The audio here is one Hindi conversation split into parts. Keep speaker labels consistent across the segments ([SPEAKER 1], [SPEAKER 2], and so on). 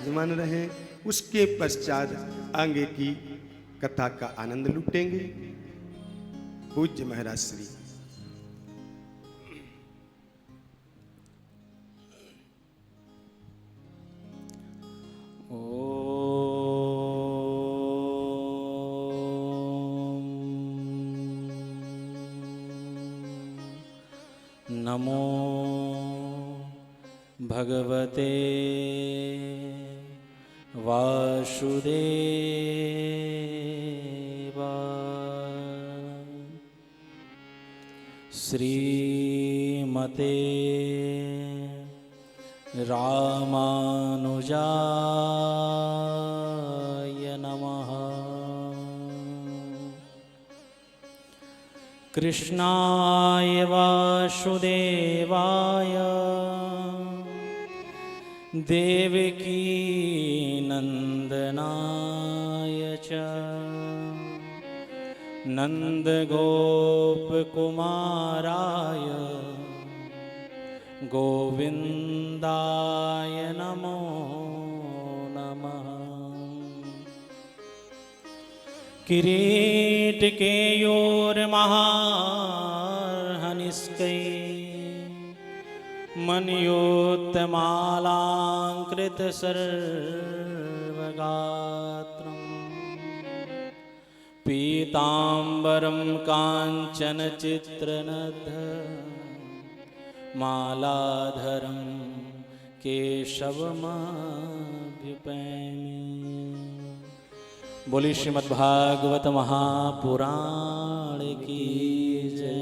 [SPEAKER 1] विराजमान रहे। उसके पश्चात आगे की कथा का आनंद लूटेंगे। पूज्य महाराज श्री
[SPEAKER 2] नमो भगवते वासुदेवाय। श्रीमते रामानुजाय नमः। कृष्णाय वासुदेवाय देवकी नंदनाय च नंदगोपकुमाराय गोविन्दाय नमो नमः। किरीट केयूरमहार्हनिस्कै मणियोत्तमालाङ्कृतसर्वगात्रम् पीताम्बरं काञ्चनचित्रनद्धमालाधरं केशवमभ्युपैमि। बोली श्रीमद्भागवत महापुराण की जय।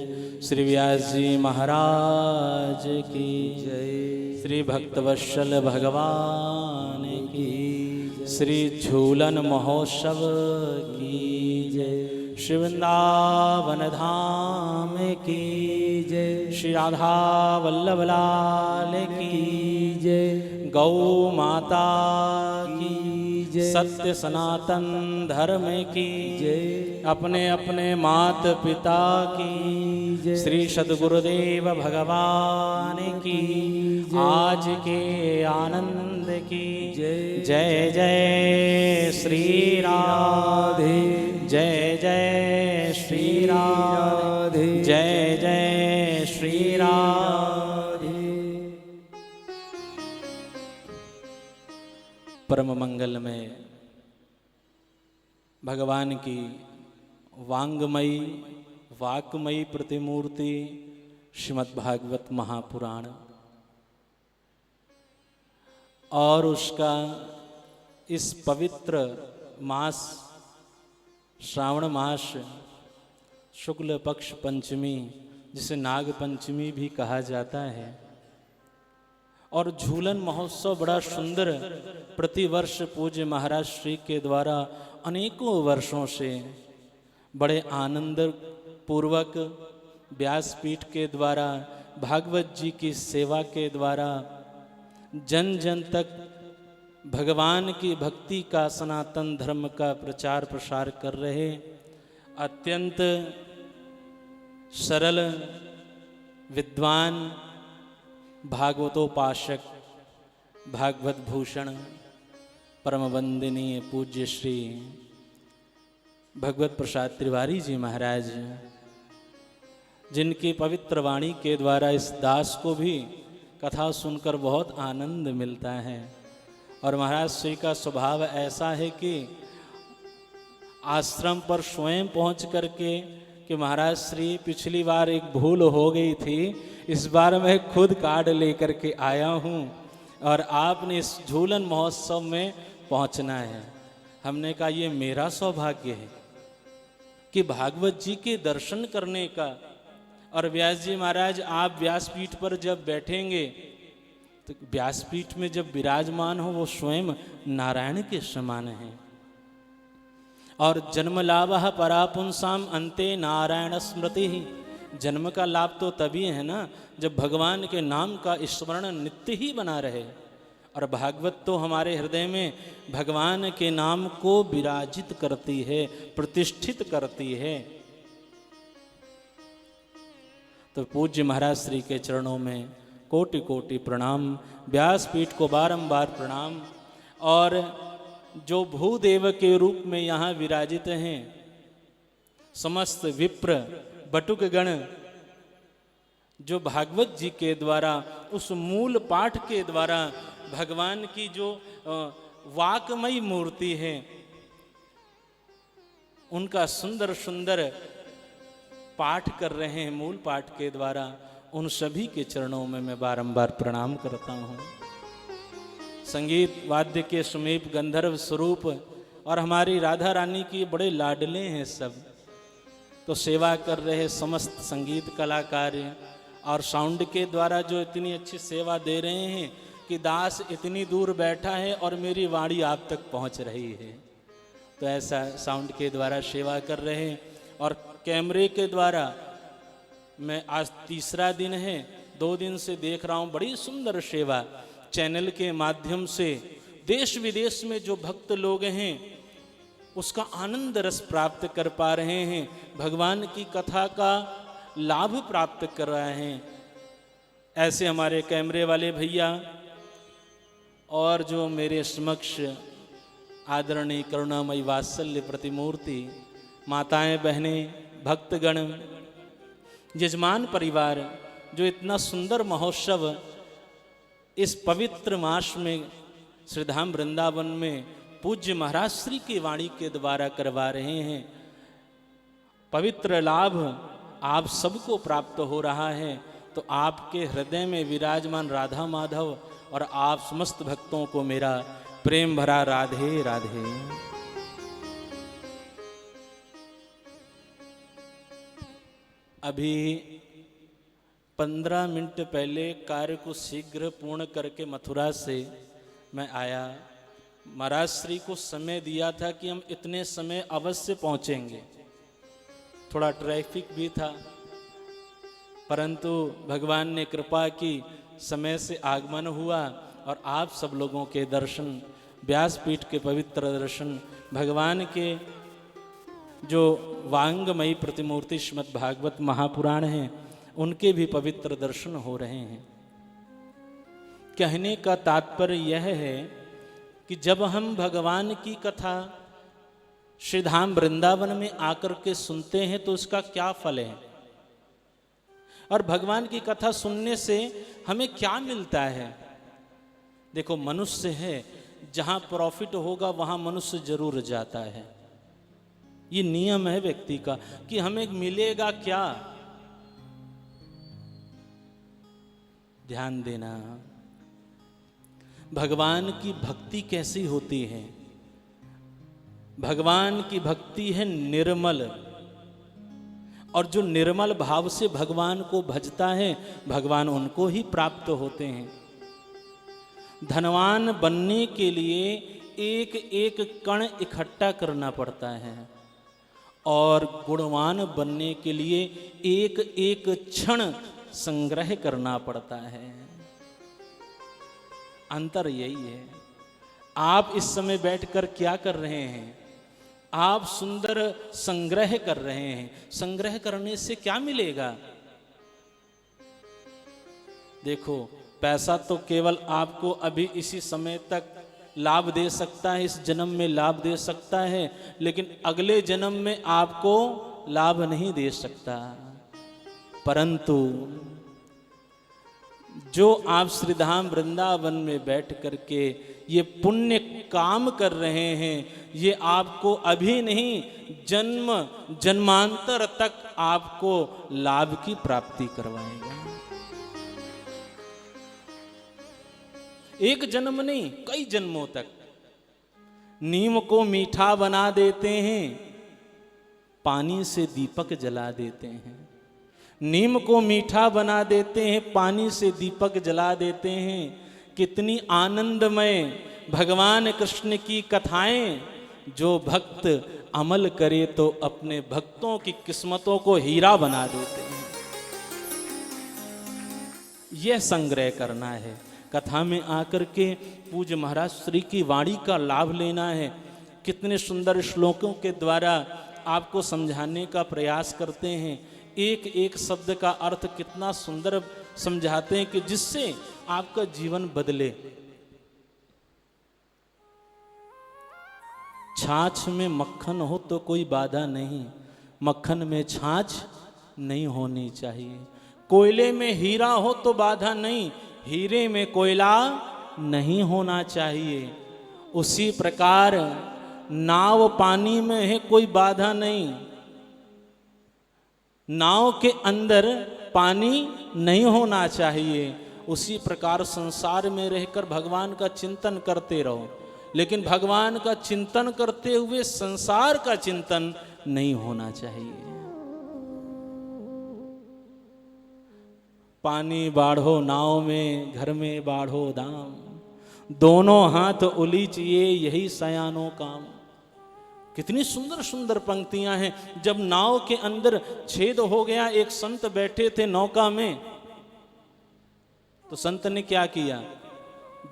[SPEAKER 2] श्री व्यास जी महाराज की जय। श्री भक्तवत्सल भगवान की जय। श्री झूलन महोत्सव की जय। श्री वृंदावन धाम की जय। श्री राधा वल्लभ लाल की जय। गौ माता की सत्य सनातन धर्म की जय। अपने अपने मात पिता की जय। श्री सद्गुरुदेव भगवान की आज के आनंद की जय। जय जय श्री राधे जय जय श्री राधे जय जय श्री राधे। परम मंगल में भगवान की वांगमयी वाक्मयी प्रतिमूर्ति श्रीमद्भागवत महापुराण और उसका इस पवित्र मास श्रावण मास शुक्ल पक्ष पंचमी जिसे नाग पंचमी भी कहा जाता है और झूलन महोत्सव बड़ा सुंदर प्रतिवर्ष पूज्य महाराज श्री के द्वारा अनेकों वर्षों से बड़े आनंद पूर्वक व्यासपीठ के द्वारा भागवत जी की सेवा के द्वारा जन जन तक भगवान की भक्ति का सनातन धर्म का प्रचार प्रसार कर रहे अत्यंत सरल विद्वान भागवतोपासक भागवत भूषण परम वंदनीय पूज्य श्री भगवत प्रसाद तिवारी जी महाराज, जिनकी पवित्र वाणी के द्वारा इस दास को भी कथा सुनकर बहुत आनंद मिलता है। और महाराज श्री का स्वभाव ऐसा है कि आश्रम पर स्वयं पहुंच करके कि महाराज श्री पिछली बार एक भूल हो गई थी, इस बार मैं खुद कार्ड लेकर के आया हूँ और आपने इस झूलन महोत्सव में पहुँचना है। हमने कहा ये मेरा सौभाग्य है कि भागवत जी के दर्शन करने का। और व्यास जी महाराज आप व्यासपीठ पर जब बैठेंगे तो व्यासपीठ में जब विराजमान हो वो स्वयं नारायण के समान हैं। और जन्म लाभ परापुंसाम अंते नारायण स्मृति ही। जन्म का लाभ तो तभी है ना जब भगवान के नाम का स्मरण नित्य ही बना रहे। और भागवत तो हमारे हृदय में भगवान के नाम को विराजित करती है, प्रतिष्ठित करती है। तो पूज्य महाराज श्री के चरणों में कोटि कोटि प्रणाम, व्यासपीठ को बारंबार प्रणाम। और जो भूदेव के रूप में यहाँ विराजित हैं, समस्त विप्र बटुक गण जो भागवत जी के द्वारा उस मूल पाठ के द्वारा भगवान की जो वाकमयी मूर्ति है उनका सुंदर सुंदर पाठ कर रहे हैं मूल पाठ के द्वारा, उन सभी के चरणों में मैं बारंबार प्रणाम करता हूँ। संगीत वाद्य के समीप गंधर्व स्वरूप और हमारी राधा रानी की बड़े लाडले हैं सब, तो सेवा कर रहे समस्त संगीत कलाकार और साउंड के द्वारा जो इतनी अच्छी सेवा दे रहे हैं कि दास इतनी दूर बैठा है और मेरी वाणी आप तक पहुंच रही है, तो ऐसा साउंड के द्वारा सेवा कर रहे हैं। और कैमरे के द्वारा मैं आज तीसरा दिन है, 2 दिन से देख रहा हूँ बड़ी सुंदर सेवा चैनल के माध्यम से देश विदेश में जो भक्त लोग हैं उसका आनंद रस प्राप्त कर पा रहे हैं, भगवान की कथा का लाभ प्राप्त कर रहे हैं। ऐसे हमारे कैमरे वाले भैया और जो मेरे समक्ष आदरणीय करुणामयी वात्सल्य प्रतिमूर्ति माताएं बहनें भक्तगण यजमान परिवार जो इतना सुंदर महोत्सव इस पवित्र मास में श्रीधाम वृंदावन में पूज्य महाराज श्री की वाणी के द्वारा करवा रहे हैं, पवित्र लाभ आप सबको प्राप्त हो रहा है। तो आपके हृदय में विराजमान राधा माधव और आप समस्त भक्तों को मेरा प्रेम भरा राधे राधे। अभी 15 मिनट पहले कार्य को शीघ्र पूर्ण करके मथुरा से मैं आया। महाराज श्री को समय दिया था कि हम इतने समय अवश्य पहुंचेंगे, थोड़ा ट्रैफिक भी था, परंतु भगवान ने कृपा की, समय से आगमन हुआ और आप सब लोगों के दर्शन, व्यासपीठ के पवित्र दर्शन, भगवान के जो वांगमयी प्रतिमूर्ति श्रीमद् भागवत महापुराण हैं उनके भी पवित्र दर्शन हो रहे हैं। कहने का तात्पर्य यह है कि जब हम भगवान की कथा श्रीधाम वृंदावन में आकर के सुनते हैं तो उसका क्या फल है, और भगवान की कथा सुनने से हमें क्या मिलता है। देखो, मनुष्य है, जहां प्रॉफिट होगा वहां मनुष्य जरूर जाता है, ये नियम है व्यक्ति का कि हमें मिलेगा क्या। ध्यान देना, भगवान की भक्ति कैसी होती है। भगवान की भक्ति है निर्मल, और जो निर्मल भाव से भगवान को भजता है भगवान उनको ही प्राप्त होते हैं। धनवान बनने के लिए एक एक कण इकट्ठा करना पड़ता है और गुणवान बनने के लिए एक एक क्षण संग्रह करना पड़ता है। अंतर यही है। आप इस समय बैठकर क्या कर रहे हैं? आप सुंदर संग्रह कर रहे हैं। संग्रह करने से क्या मिलेगा? देखो, पैसा तो केवल आपको अभी इसी समय तक लाभ दे सकता है, इस जन्म में लाभ दे सकता है, लेकिन अगले जन्म में आपको लाभ नहीं दे सकता। परंतु जो आप श्रीधाम वृंदावन में बैठ करके ये पुण्य काम कर रहे हैं, ये आपको अभी नहीं जन्म जन्मांतर तक आपको लाभ की प्राप्ति करवाएगा। एक जन्म नहीं, कई जन्मों तक। नीम को मीठा बना देते हैं, पानी से दीपक जला देते हैं। नीम को मीठा बना देते हैं, पानी से दीपक जला देते हैं। कितनी आनंदमय भगवान कृष्ण की कथाएं। जो भक्त अमल करे तो अपने भक्तों की किस्मतों को हीरा बना देते हैं। यह संग्रह करना है। कथा में आकर के पूज्य महाराज श्री की वाणी का लाभ लेना है। कितने सुंदर श्लोकों के द्वारा आपको समझाने का प्रयास करते हैं। एक एक शब्द का अर्थ कितना सुंदर समझाते हैं कि जिससे आपका जीवन बदले। छाछ में मक्खन हो तो कोई बाधा नहीं, मक्खन में छाछ नहीं होनी चाहिए। कोयले में हीरा हो तो बाधा नहीं, हीरे में कोयला नहीं होना चाहिए। उसी प्रकार नाव पानी में है, कोई बाधा नहीं, नाव के अंदर पानी नहीं होना चाहिए। उसी प्रकार संसार में रहकर भगवान का चिंतन करते रहो, लेकिन भगवान का चिंतन करते हुए संसार का चिंतन नहीं होना चाहिए। पानी बाढ़ो नाव में, घर में बाढ़ो दाम, दोनों हाथ उलीचिए यही सयानो काम। कितनी सुंदर सुंदर पंक्तियां हैं। जब नाव के अंदर छेद हो गया, एक संत बैठे थे नौका में, तो संत ने क्या किया,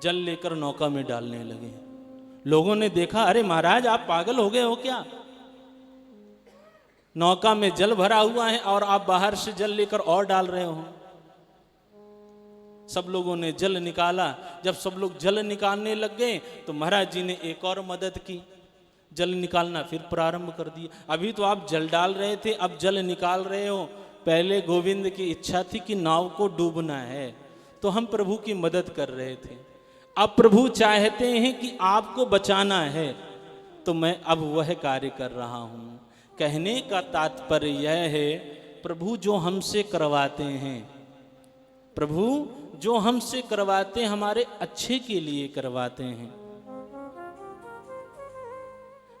[SPEAKER 2] जल लेकर नौका में डालने लगे। लोगों ने देखा, अरे महाराज आप पागल हो गए हो क्या, नौका में जल भरा हुआ है और आप बाहर से जल लेकर और डाल रहे हो। सब लोगों ने जल निकाला। जब सब लोग जल निकालने लग गए तो महाराज जी ने एक और मदद की, जल निकालना फिर प्रारंभ कर दिया। अभी तो आप जल डाल रहे थे, अब जल निकाल रहे हो। पहले गोविंद की इच्छा थी कि नाव को डूबना है, तो हम प्रभु की मदद कर रहे थे। अब प्रभु चाहते हैं कि आपको बचाना है, तो मैं अब वह कार्य कर रहा हूं। कहने का तात्पर्य यह है, प्रभु जो हमसे करवाते हैं, प्रभु जो हमसे करवाते हैं हमारे अच्छे के लिए करवाते हैं।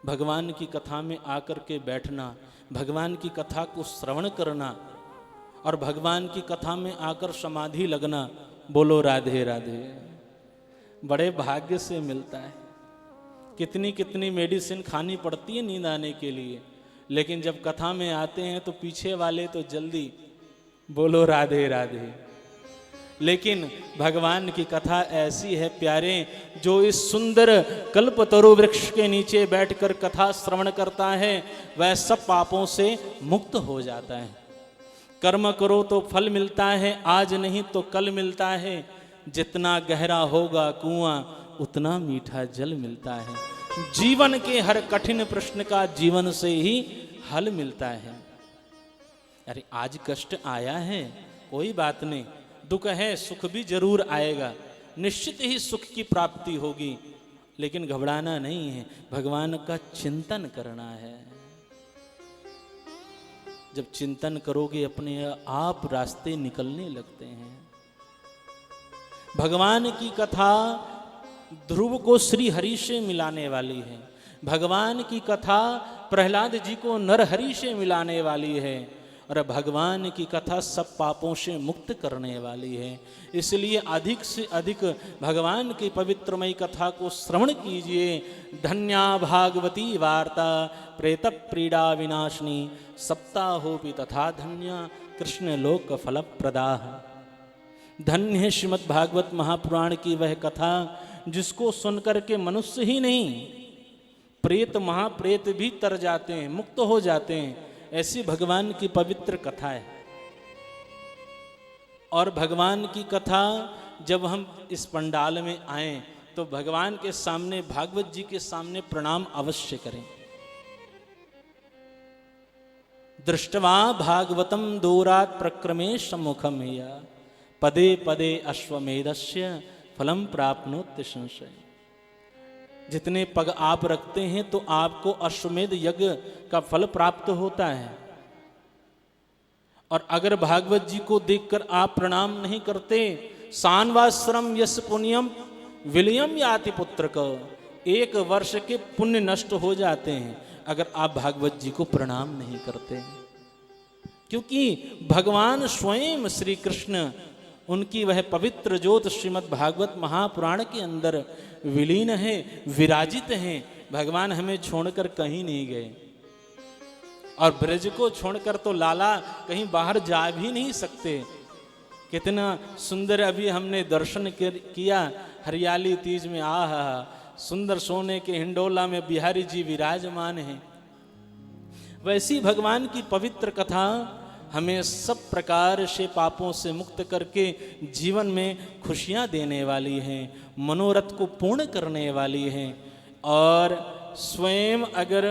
[SPEAKER 2] भगवान की कथा में आकर के बैठना, भगवान की कथा को श्रवण करना और भगवान की कथा में आकर समाधि लगना, बोलो राधे राधे, बड़े भाग्य से मिलता है। कितनी कितनी मेडिसिन खानी पड़ती है नींद आने के लिए, लेकिन जब कथा में आते हैं तो पीछे वाले तो जल्दी बोलो राधे राधे। लेकिन भगवान की कथा ऐसी है प्यारे, जो इस सुंदर कल्पतरु वृक्ष के नीचे बैठकर कथा श्रवण करता है वह सब पापों से मुक्त हो जाता है। कर्म करो तो फल मिलता है, आज नहीं तो कल मिलता है। जितना गहरा होगा कुआं उतना मीठा जल मिलता है। जीवन के हर कठिन प्रश्न का जीवन से ही हल मिलता है। अरे आज कष्ट आया है, कोई बात नहीं, दुख है, सुख भी जरूर आएगा, निश्चित ही सुख की प्राप्ति होगी, लेकिन घबराना नहीं है, भगवान का चिंतन करना है। जब चिंतन करोगे अपने आप रास्ते निकलने लगते हैं। भगवान की कथा ध्रुव को श्री हरि से मिलाने वाली है, भगवान की कथा प्रहलाद जी को नरहरि से मिलाने वाली है, और भगवान की कथा सब पापों से मुक्त करने वाली है। इसलिए अधिक से अधिक भगवान की पवित्रमयी कथा को श्रवण कीजिए। धन्या भागवती वार्ता प्रेत प्रीड़ा विनाशिनी, सप्ताहोपि तथा धन्या कृष्ण लोक फल प्रदा। धन्य है श्रीमद् भागवत महापुराण की वह कथा जिसको सुनकर के मनुष्य ही नहीं, प्रेत महाप्रेत भी तर जाते हैं, मुक्त हो जाते हैं। ऐसी भगवान की पवित्र कथा है। और भगवान की कथा जब हम इस पंडाल में आए तो भगवान के सामने, भागवत जी के सामने प्रणाम अवश्य करें। दृष्टवा भागवतम दूरात् प्रक्रमे सम्मुखम या पदे पदे अश्वमेधस्य फलम प्राप्नोति संशय। जितने पग आप रखते हैं तो आपको अश्वमेध यज्ञ का फल प्राप्त होता है। और अगर भागवत जी को देखकर आप प्रणाम नहीं करते, सान्वाश्रम यस पुण्यम विलयम याति पुत्र को, 1 वर्ष के पुण्य नष्ट हो जाते हैं अगर आप भागवत जी को प्रणाम नहीं करते। क्योंकि भगवान स्वयं श्री कृष्ण, उनकी वह पवित्र ज्योत श्रीमद् भागवत महापुराण के अंदर विलीन है, विराजित हैं। भगवान हमें छोड़कर कहीं नहीं गए, और ब्रज को छोड़कर तो लाला कहीं बाहर जा भी नहीं सकते। कितना सुंदर अभी हमने दर्शन किया हरियाली तीज में, आहा सुंदर सोने के हिंडोला में बिहारी जी विराजमान हैं। वैसी भगवान की पवित्र कथा हमें सब प्रकार से पापों से मुक्त करके जीवन में खुशियां देने वाली हैं, मनोरथ को पूर्ण करने वाली हैं और स्वयं अगर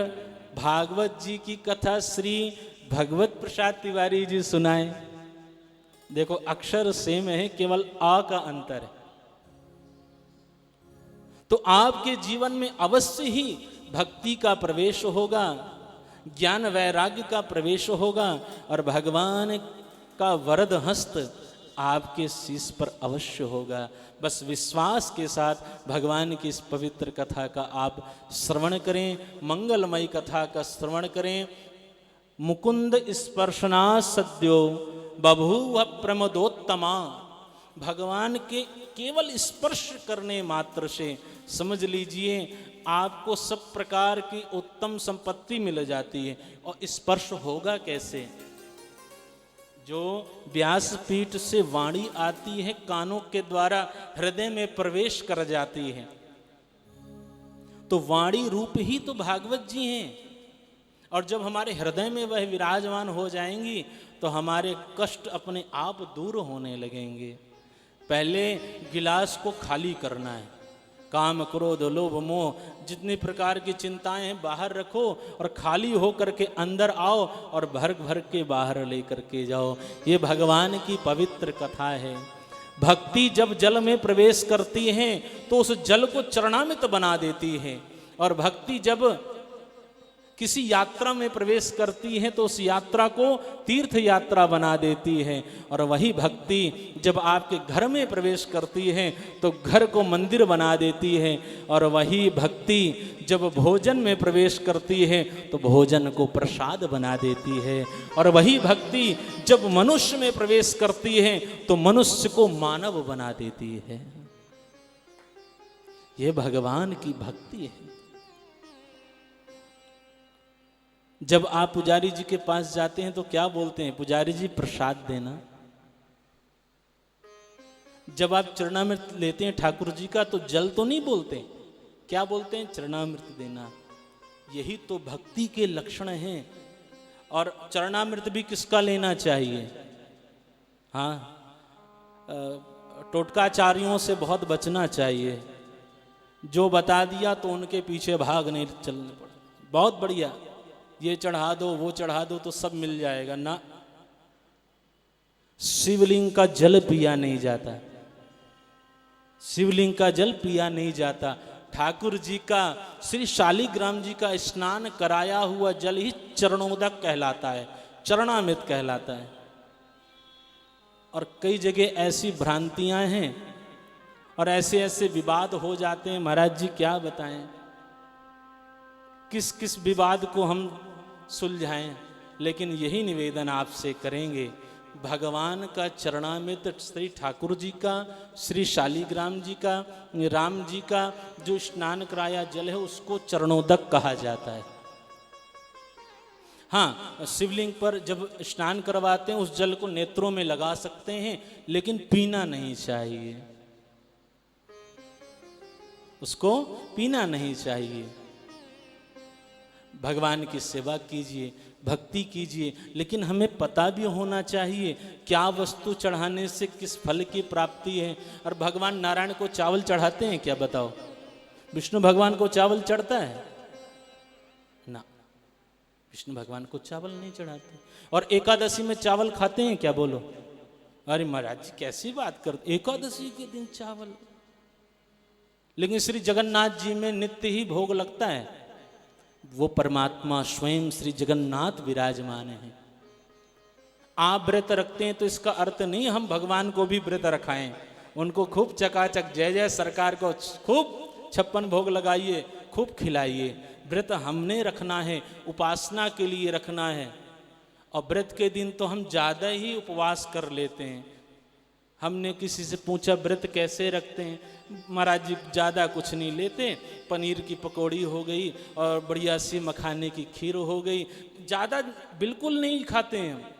[SPEAKER 2] भागवत जी की कथा श्री भगवत प्रसाद तिवारी जी सुनाए, देखो अक्षर सेम है, केवल आ का अंतर है, तो आपके जीवन में अवश्य ही भक्ति का प्रवेश होगा, ज्ञान वैराग्य का प्रवेश होगा और भगवान का वरद हस्त आपके शीश पर अवश्य होगा। बस विश्वास के साथ भगवान की इस पवित्र कथा का आप श्रवण करें, मंगलमयी कथा का श्रवण करें। मुकुंद स्पर्शना सद्यो बभूव प्रमदोत्तमा, भगवान के केवल स्पर्श करने मात्र से समझ लीजिए आपको सब प्रकार की उत्तम संपत्ति मिल जाती है। और स्पर्श होगा कैसे? जो व्यासपीठ से वाणी आती है, कानों के द्वारा हृदय में प्रवेश कर जाती है, तो वाणी रूप ही तो भागवत जी हैं। और जब हमारे हृदय में वह विराजमान हो जाएंगी तो हमारे कष्ट अपने आप दूर होने लगेंगे। पहले गिलास को खाली करना है, काम क्रोध लोभ मोह जितनी प्रकार की चिंताएं हैं बाहर रखो और खाली हो करके अंदर आओ और भर भर के बाहर लेकर के जाओ। ये भगवान की पवित्र कथा है। भक्ति जब जल में प्रवेश करती है तो उस जल को चरणामृत बना देती है, और भक्ति जब किसी यात्रा में प्रवेश करती है तो उस यात्रा को तीर्थ यात्रा बना देती है। और वही भक्ति जब आपके घर में प्रवेश करती है तो घर को मंदिर बना देती है। और वही भक्ति जब भोजन में प्रवेश करती है तो भोजन को प्रसाद बना देती है। और वही भक्ति जब मनुष्य में प्रवेश करती है तो मनुष्य को मानव बना देती है। ये भगवान की भक्ति है। जब आप पुजारी जी के पास जाते हैं तो क्या बोलते हैं? पुजारी जी प्रसाद देना। जब आप चरणामृत लेते हैं ठाकुर जी का तो जल तो नहीं बोलते, क्या बोलते हैं? चरणामृत देना। यही तो भक्ति के लक्षण हैं। और चरणामृत भी किसका लेना चाहिए? हाँ, टोटकाचार्यों से बहुत बचना चाहिए। जो बता दिया तो उनके पीछे भाग नहीं चलने पड़े। बहुत बढ़िया, ये चढ़ा दो वो चढ़ा दो तो सब मिल जाएगा ना। शिवलिंग का जल पिया नहीं जाता, शिवलिंग का जल पिया नहीं जाता। ठाकुर जी का, श्री शालिग्राम जी का स्नान कराया हुआ जल ही चरणोदक कहलाता है, चरणामृत कहलाता है। और कई जगह ऐसी भ्रांतियां हैं और ऐसे ऐसे विवाद हो जाते हैं, महाराज जी क्या बताएं, किस किस विवाद को हम सुलझाएं। लेकिन यही निवेदन आपसे करेंगे, भगवान का चरणामृत श्री ठाकुर जी का, श्री शालिग्राम जी का, राम जी का जो स्नान कराया जल है उसको चरणोदक कहा जाता है। हाँ, शिवलिंग पर जब स्नान करवाते हैं उस जल को नेत्रों में लगा सकते हैं, लेकिन पीना नहीं चाहिए, उसको पीना नहीं चाहिए। भगवान की सेवा कीजिए, भक्ति कीजिए, लेकिन हमें पता भी होना चाहिए क्या वस्तु चढ़ाने से किस फल की प्राप्ति है। और भगवान नारायण को चावल चढ़ाते हैं क्या? बताओ, विष्णु भगवान को चावल चढ़ता है ना? विष्णु भगवान को चावल नहीं चढ़ाते। और एकादशी में चावल खाते हैं क्या? बोलो। अरे महाराज जी कैसी बात करते, एकादशी के दिन चावल? लेकिन श्री जगन्नाथ जी में नित्य ही भोग लगता है। वो परमात्मा स्वयं श्री जगन्नाथ विराजमान हैं। आप व्रत रखते हैं तो इसका अर्थ नहीं हम भगवान को भी व्रत रखाएं, उनको खूब चकाचक जय जय सरकार को खूब 56 भोग लगाइए, खूब खिलाइए। व्रत हमने रखना है, उपासना के लिए रखना है। और व्रत के दिन तो हम ज़्यादा ही उपवास कर लेते हैं। हमने किसी से पूछा व्रत कैसे रखते हैं? महाराज जी ज़्यादा कुछ नहीं लेते, पनीर की पकौड़ी हो गई और बढ़िया सी मखाने की खीर हो गई, ज़्यादा बिल्कुल नहीं खाते हैं।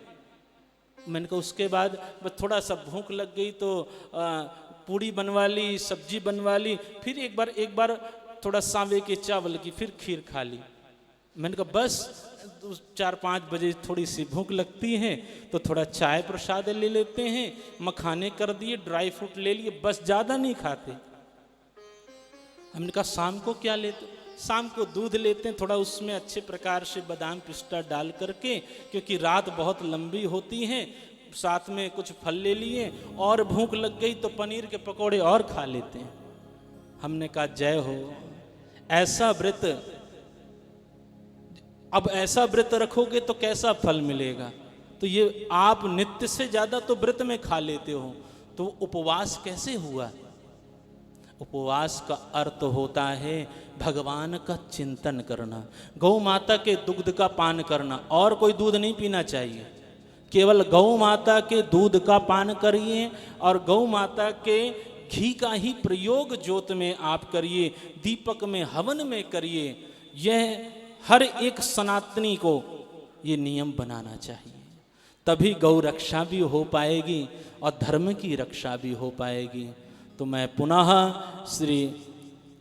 [SPEAKER 2] मैंने कहा उसके बाद बस थोड़ा सा भूख लग गई तो पूड़ी बनवा ली, सब्जी बनवा ली, फिर एक बार थोड़ा सांवे के चावल की, फिर खीर खा ली। मैंने कहा बस 4-5 बजे थोड़ी सी भूख लगती है तो थोड़ा चाय प्रसाद ले लेते हैं, मखाने कर दिए, ड्राई फ्रूट ले लिए, बस ज़्यादा नहीं खाते। हमने कहा शाम को क्या लेते? शाम को दूध लेते हैं, थोड़ा उसमें अच्छे प्रकार से बादाम पिस्ता डाल करके, क्योंकि रात बहुत लंबी होती है, साथ में कुछ फल ले लिए और भूख लग गई तो पनीर के पकौड़े और खा लेते हैं। हमने कहा जय हो, ऐसा व्रत, अब ऐसा व्रत रखोगे तो कैसा फल मिलेगा? तो ये आप नित्य से ज्यादा तो व्रत में खा लेते हो, तो उपवास कैसे हुआ? उपवास का अर्थ होता है भगवान का चिंतन करना, गौ माता के दुग्ध का पान करना, और कोई दूध नहीं पीना चाहिए, केवल गौ माता के दूध का पान करिए और गौ माता के घी का ही प्रयोग ज्योत में आप करिए, दीपक में हवन में करिए। यह हर एक सनातनी को ये नियम बनाना चाहिए, तभी गौ रक्षा भी हो पाएगी और धर्म की रक्षा भी हो पाएगी। तो मैं पुनः श्री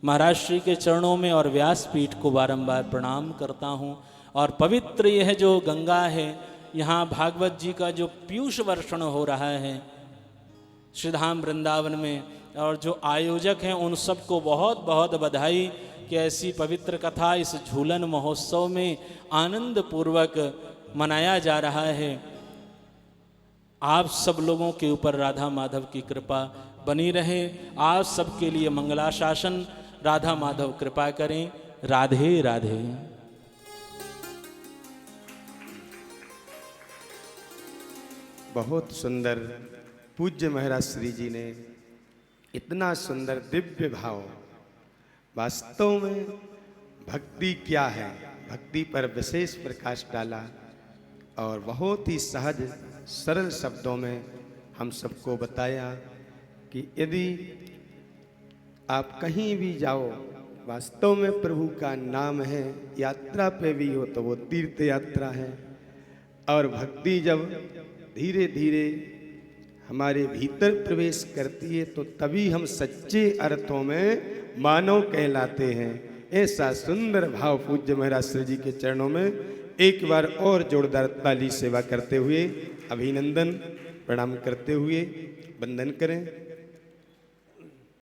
[SPEAKER 2] महाराज श्री के चरणों में और व्यासपीठ को बारंबार प्रणाम करता हूँ। और पवित्र यह जो गंगा है, यहाँ भागवत जी का जो पीयूष वर्षण हो रहा है श्रीधाम वृंदावन में, और जो आयोजक हैं उन सबको बहुत बहुत बधाई कि ऐसी पवित्र कथा इस झूलन महोत्सव में आनंद पूर्वक मनाया जा रहा है। आप सब लोगों के ऊपर राधा माधव की कृपा बनी रहे, आप सबके लिए मंगलाशासन राधा माधव कृपा करें। राधे राधे।
[SPEAKER 1] बहुत सुंदर पूज्य महाराज श्री जी ने इतना सुंदर दिव्य भाव, वास्तव में भक्ति क्या है, भक्ति पर विशेष प्रकाश डाला और बहुत ही सहज सरल शब्दों में हम सबको बताया कि यदि आप कहीं भी जाओ, वास्तव में प्रभु का नाम है, यात्रा पे भी हो तो वो तीर्थ यात्रा है। और भक्ति जब धीरे धीरे हमारे भीतर प्रवेश करती है तो तभी हम सच्चे अर्थों में मानव कहलाते हैं। ऐसा सुंदर भाव पूज्य महाराज श्री जी के चरणों में एक बार और जोरदार ताली सेवा करते हुए, अभिनंदन प्रणाम करते हुए वंदन करें।